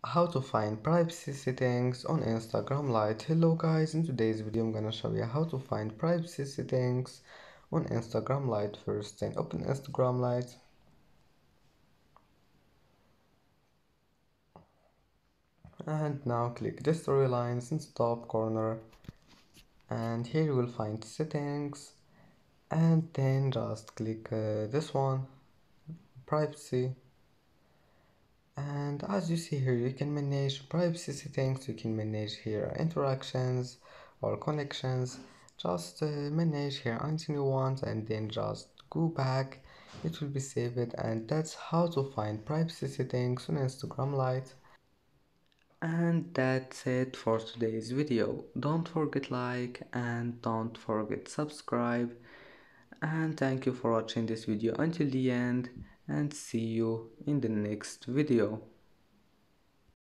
How to find privacy settings on Instagram Lite. Hello guys, in today's video I'm gonna show you how to find privacy settings on Instagram Lite. First, then open Instagram Lite and now click the storylines in the top corner, and here you will find settings, and then just click this one, privacy. And as you see here, you can manage privacy settings, you can manage here interactions or connections. Just manage here until you want, and then just go back, it will be saved. And that's how to find privacy settings on Instagram Lite. And that's it for today's video. Don't forget like and don't forget subscribe, and thank you for watching this video until the end, and see you in the next video.